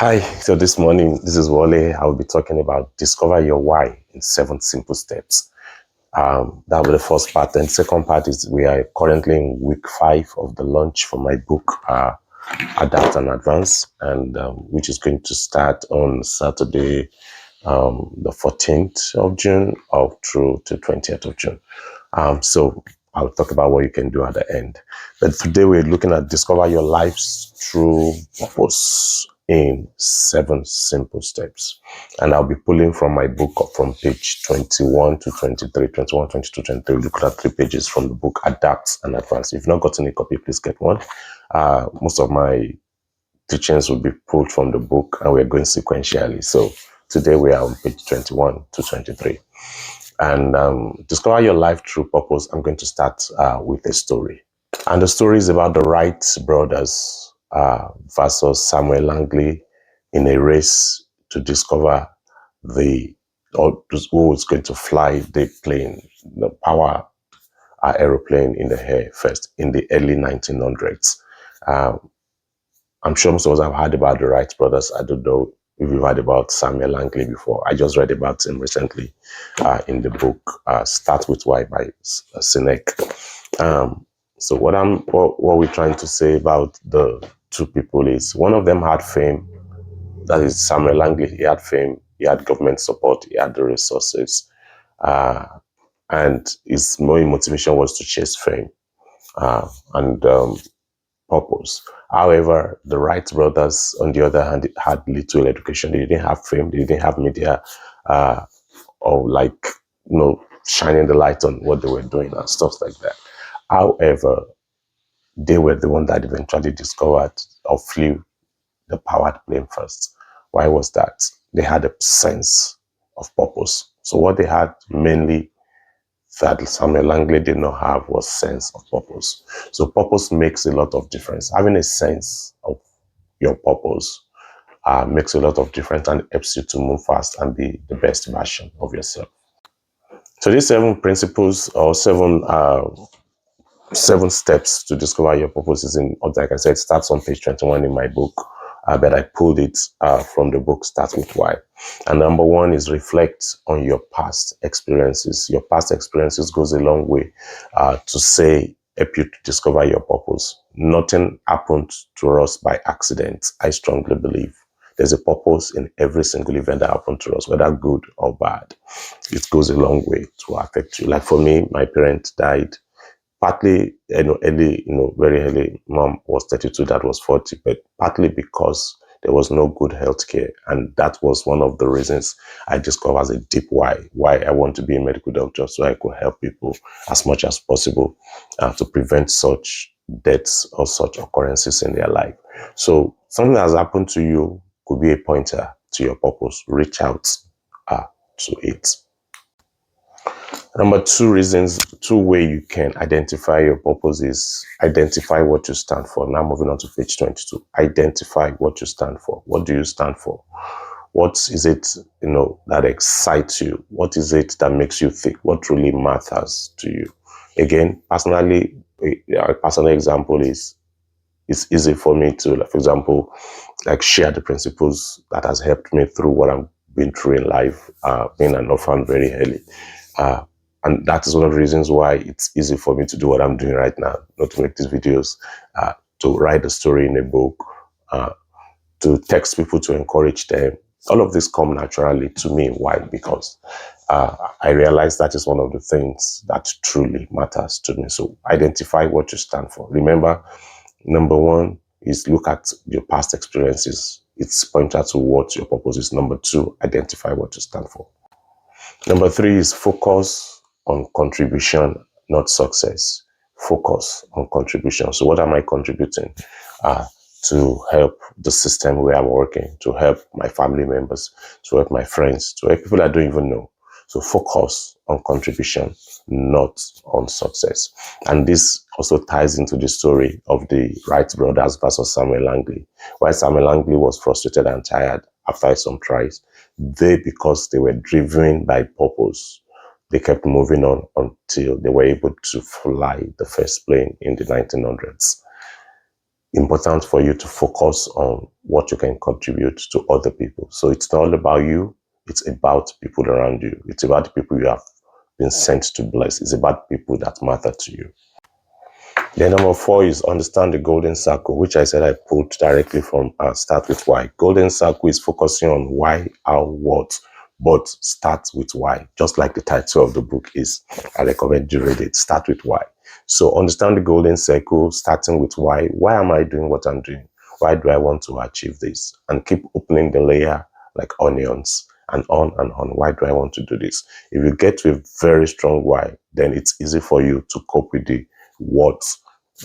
Hi, so this morning, this is Wale. I'll be talking about discover your why in 7 simple steps. That will be the first part. And second part is we are currently in week 5 of the launch for my book, Adapt and Advance, and which is going to start on Saturday, the 14th of June, up through to 20th of June. So I'll talk about what you can do at the end. But today we're looking at discover your life's true purpose in 7 simple steps. And I'll be pulling from my book from page 21 to 23, 21, 22, 23. Look at 3 pages from the book, Adapt and Advance. If you've not gotten a copy, please get one. Most of my teachings will be pulled from the book and we're going sequentially. So today we are on page 21 to 23. And discover your life true purpose. I'm going to start with a story. And the story is about the Wright brothers versus Samuel Langley in a race to discover who was going to fly the plane, the power aeroplane in the air first in the early 1900s. I'm sure most of us have heard about the Wright brothers. I don't know if you've heard about Samuel Langley before. I just read about him recently in the book Start With Why by Sinek. So what we're trying to say about the two people is one of them had fame. That is Samuel Langley. He had fame. He had government support. He had the resources, and his main motivation was to chase fame and purpose. However, the Wright brothers, on the other hand, had little education. They didn't have fame. They didn't have media, or shining the light on what they were doing and stuff like that. However, they were the one that eventually discovered or flew the powered plane first. Why was that? They had a sense of purpose. So what they had mainly that Samuel Langley did not have was sense of purpose. So purpose makes a lot of difference. Having a sense of your purpose makes a lot of difference and helps you to move fast and be the best version of yourself. So these 7 principles or seven steps to discover your purpose is like I said, starts on page 21 in my book, but I pulled it from the book Start With Why. And number 1 is reflect on your past experiences. Your past experiences goes a long way to help you to discover your purpose. Nothing happened to us by accident. I strongly believe there's a purpose in every single event that happened to us, whether good or bad. It goes a long way to affect you. Like for me, my parents died partly, early, very early. Mom was 32, dad was 40, but partly because there was no good healthcare. And that was one of the reasons I discovered as a deep why I want to be a medical doctor, so I could help people as much as possible to prevent such deaths or such occurrences in their life. So something that has happened to you could be a pointer to your purpose. Reach out to it. Number 2 way you can identify your purpose is identify what you stand for. Now moving on to page 22. Identify what you stand for. What do you stand for? What is it, that excites you? What is it that makes you think? What really matters to you? Again, personally, a personal example is it's easy for me to, for example, share the principles that has helped me through what I've been through in life, being an orphan very early. And that is one of the reasons why it's easy for me to do what I'm doing right now, not to make these videos, to write a story in a book, to text people to encourage them. All of this come naturally to me. Why? Because I realize that is one of the things that truly matters to me. So identify what you stand for. Remember, number 1 is look at your past experiences. It's pointed to what your purpose is. Number 2, identify what you stand for. Number 3 is focus on contribution, not success. Focus on contribution. So what am I contributing to help the system where I'm working, to help my family members, to help my friends, to help people I don't even know? So focus on contribution, not on success. And this also ties into the story of the Wright brothers versus Samuel Langley. While Samuel Langley was frustrated and tired after some tries, because they were driven by purpose, they kept moving on until they were able to fly the first plane in the 1900s. important for you to focus on what you can contribute to other people. So it's not all about you, it's about people around you. It's about the people you have been sent to bless. It's about people that matter to you. Then number 4 is understand the golden circle, which I said I pulled directly from Start With Why. Golden circle is focusing on why, how, what, but start with why. Just like the title of the book is, I recommend you read it. Start with why. So understand the golden circle, starting with why. Why am I doing what I'm doing? Why do I want to achieve this? And keep opening the layer like onions and on and on. Why do I want to do this? If you get to a very strong why, then it's easy for you to cope with the what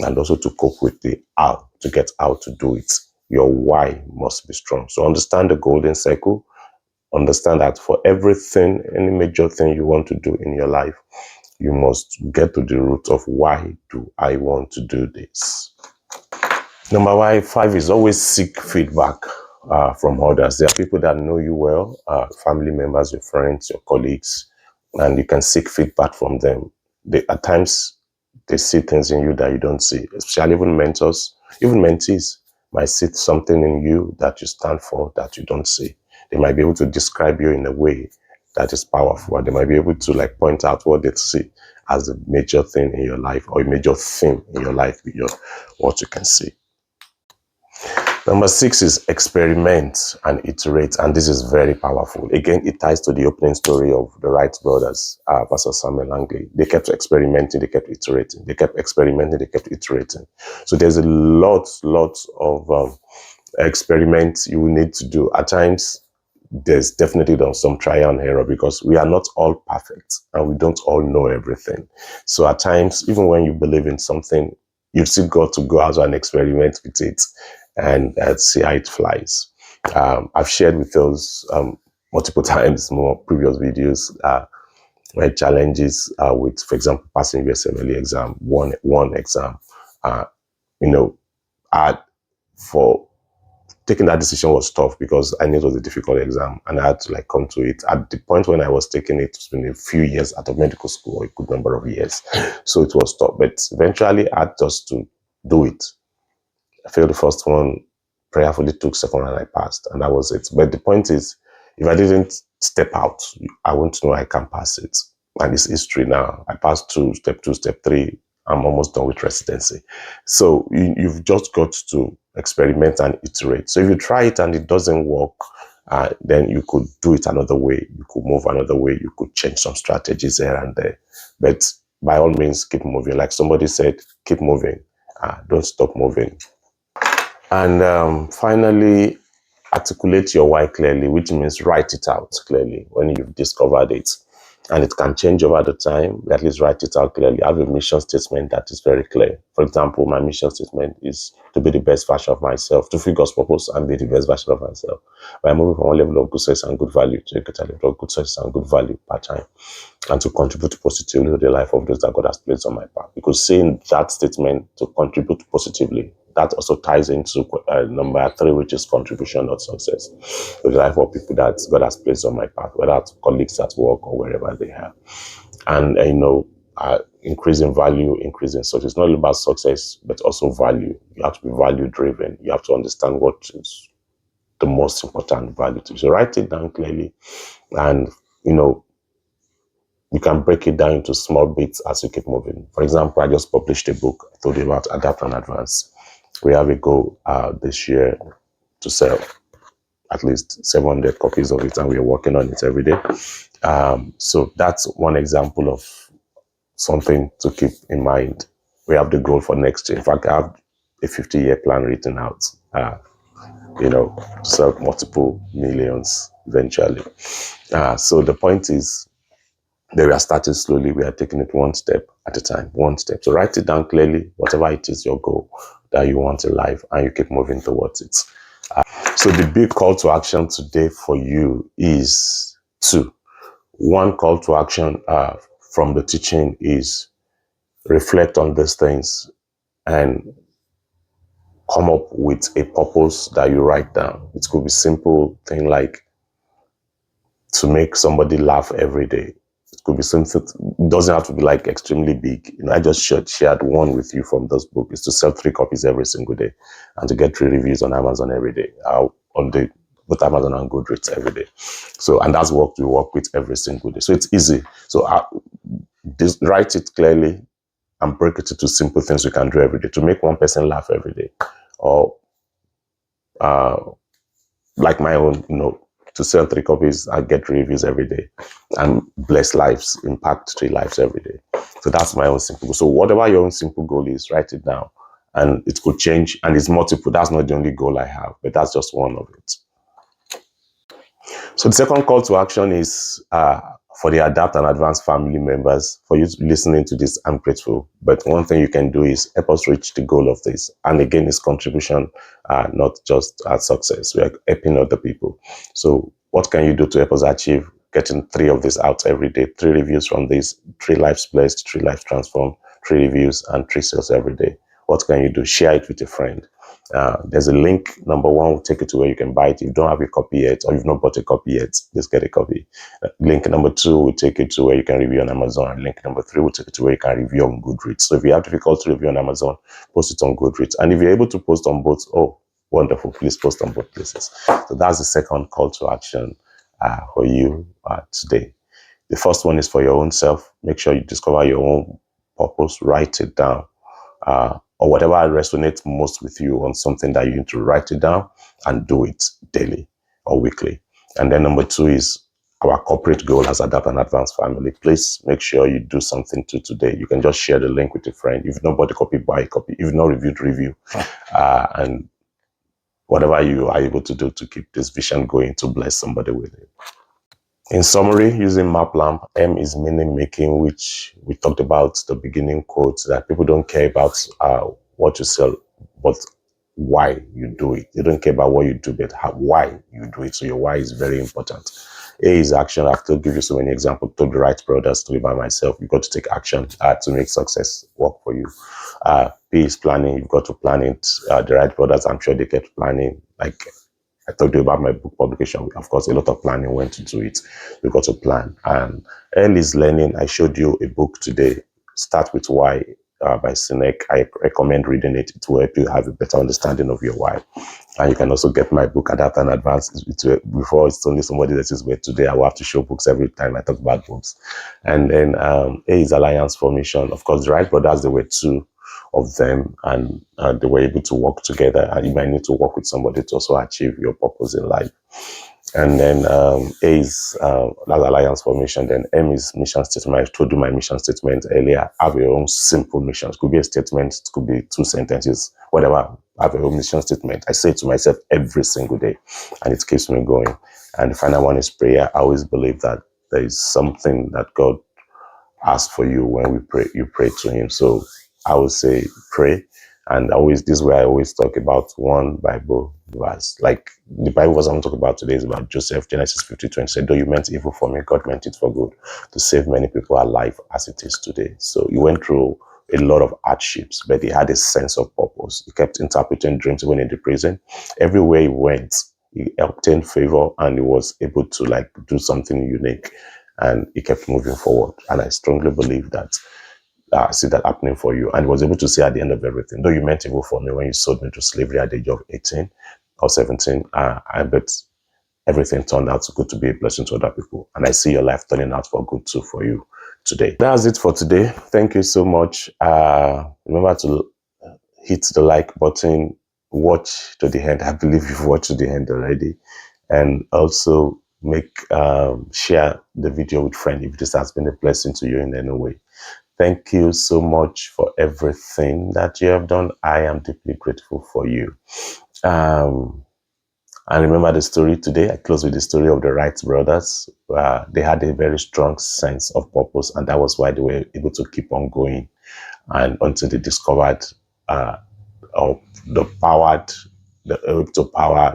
and also to cope with the how, to get how to do it. Your why must be strong. So understand the golden circle. Understand that for everything, any major thing you want to do in your life, you must get to the root of why do I want to do this. Number 5 is always seek feedback from others. There are people that know you well, family members, your friends, your colleagues, and you can seek feedback from them. At times, they see things in you that you don't see, especially even mentors, even mentees might see something in you that you stand for that you don't see. They might be able to describe you in a way that is powerful. They might be able to point out what they see as a major thing in your life or a major theme in your life beyond what you can see. Number 6 is experiment and iterate, and this is very powerful. Again, it ties to the opening story of the Wright brothers versus Samuel Langley. They kept experimenting, they kept iterating. They kept experimenting, they kept iterating. So there's a lot of experiments you will need to do. At times, there's definitely some trial and error because we are not all perfect and we don't all know everything. So at times, even when you believe in something, you've still got to go out and experiment with it and see how it flies. I've shared with those multiple times, more previous videos, where challenges with, for example, passing USMLE exam, one exam, for taking that decision was tough because I knew it was a difficult exam and I had to come to it. At the point when I was taking it, it's been a few years out of medical school, a good number of years. So it was tough, but eventually I had just to do it. I failed the first one, prayerfully took second and I passed, and that was it. But the point is, if I didn't step out, I won't know I can pass it. And it's history now. I passed step 2, step 3. I'm almost done with residency. So you've just got to experiment and iterate. So if you try it and it doesn't work, then you could do it another way. You could move another way. You could change some strategies here and there. But by all means, keep moving. Like somebody said, keep moving. Don't stop moving. And finally, articulate your why clearly, which means write it out clearly when you've discovered it. And it can change over the time. At least write it out clearly. I have a mission statement that is very clear. For example, my mission statement is to be the best version of myself, to fulfill God's purpose and be the best version of myself. By moving from one level of good success and good value to a greater level of good success and good value per time, and to contribute positively to the life of those that God has placed on my path. Because saying that statement, to contribute positively, that also ties into number 3, which is contribution, not success, to the life of people that God has placed on my path, whether it's colleagues at work or wherever they are. And, increasing value, increasing success. It's not only about success, but also value. You have to be value driven. You have to understand what is the most important value to you. So write it down clearly, and, you can break it down into small bits as you keep moving. For example, I just published a book I told you about, Adapt and Advance. We have a goal this year to sell at least 700 copies of it, and we are working on it every day. So that's one example of something to keep in mind. We have the goal for next year. In fact, I have a 50-year plan written out, sell multiple millions eventually. So the point is, that we are starting slowly. We are taking it one step at a time, one step. So write it down clearly, whatever it is your goal that you want in life, and you keep moving towards it. So the big call to action today for you is 2. One call to action from the teaching is reflect on these things and come up with a purpose that you write down. It could be simple thing like to make somebody laugh every day. It could be something, it doesn't have to be like extremely big. I just shared one with you from this book, is to sell 3 copies every single day and to get 3 reviews on Amazon every day, on the both Amazon and Goodreads every day. So, and that's what we work with every single day. So it's easy. So write it clearly and break it into simple things you can do every day to make one person laugh every day. Or like my own, to sell 3 copies and get reviews every day and bless lives, impact 3 lives every day. So that's my own simple goal. So whatever your own simple goal is, write it down, and it could change, and it's multiple. That's not the only goal I have, but that's just one of it. So the second call to action is for the Adapt and Advance family members. For you listening to this, I'm grateful. But one thing you can do is help us reach the goal of this. And again, it's contribution, not just success. We are helping other people. So what can you do to help us achieve getting 3 of this out every day? 3 reviews from this, 3 lives blessed, 3 lives transformed, 3 reviews, and 3 sales every day. What can you do? Share it with a friend. There's a link. Number 1 will take you to where you can buy it. If you don't have a copy yet, or you've not bought a copy yet, just get a copy. Link number 2 will take you to where you can review on Amazon. Link number 3 will take you to where you can review on Goodreads. So if you have difficulty review on Amazon, post it on Goodreads. And if you're able to post on both, oh, wonderful, please post on both places. So that's the second call to action for you today. The first one is for your own self. Make sure you discover your own purpose. Write it down. Or whatever resonates most with you on something that you need to write it down and do it daily or weekly. And then number 2 is our corporate goal as Adapt and Advance family. Please make sure you do something today. You can just share the link with a friend. If you've not bought a copy, buy a copy. If you've not reviewed, review. And whatever you are able to do to keep this vision going, to bless somebody with it. In summary, using MapLamp, M is meaning making, which we talked about the beginning quote, that people don't care about what you sell, but why you do it. They don't care about what you do, but why you do it. So your why is very important. A is action. I have to give you so many examples. To the right brothers, to be by myself. You've got to take action to make success work for you. P is planning. You've got to plan it. The right brothers, I'm sure they kept planning. Like I told you about my book publication. Of course, a lot of planning went into it. You got to plan. And L is learning. I showed you a book today. Start with Why by Sinek. I recommend reading it. It will help you have a better understanding of your why. And you can also get my book, Adapt and Advance. Before, it's only somebody that is where today I will have to show books every time I talk about books. And then A is alliance formation. Of course, the right brothers, there were 2 of them, and they were able to work together, and you might need to work with somebody to also achieve your purpose in life. And then A is that's alliance formation. Then M is mission statement. I told you my mission statement earlier. Have your own simple mission. It could be a statement, it could be 2 sentences, whatever. Have your own mission statement. I say it to myself every single day, and it keeps me going. And the final one is prayer. I always believe that there is something that God asks for you when we pray. You pray to Him. So I would say pray. And this is where I always talk about one Bible verse. Like the Bible verse I'm talking about today is about Joseph, Genesis 50:20. Said, though you meant evil for me, God meant it for good, to save many people alive as it is today. So he went through a lot of hardships, but he had a sense of purpose. He kept interpreting dreams even in the prison. Everywhere he went, he obtained favor, and he was able to do something unique, and he kept moving forward. And I strongly believe that see that happening for you. And he was able to say at the end of everything, though you meant evil for me when you sold me to slavery at the age of 18 or 17, I bet everything turned out good to be a blessing to other people. And I see your life turning out for good too for you today. That's it for today. Thank you so much. Remember to hit the like button, watch to the end. I believe you've watched to the end already. And also share the video with friends if this has been a blessing to you in any way. Thank you so much for everything that you have done. I am deeply grateful for you. And remember the story today. I close with the story of the Wright brothers. They had a very strong sense of purpose, and that was why they were able to keep on going, and until they discovered to power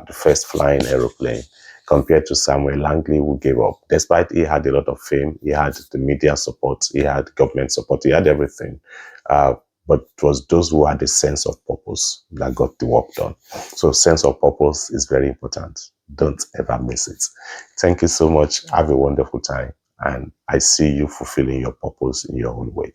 the first flying aeroplane, compared to Samuel Langley, who gave up. Despite he had a lot of fame, he had the media support, he had government support, he had everything. But it was those who had a sense of purpose that got the work done. So sense of purpose is very important. Don't ever miss it. Thank you so much. Have a wonderful time. And I see you fulfilling your purpose in your own way.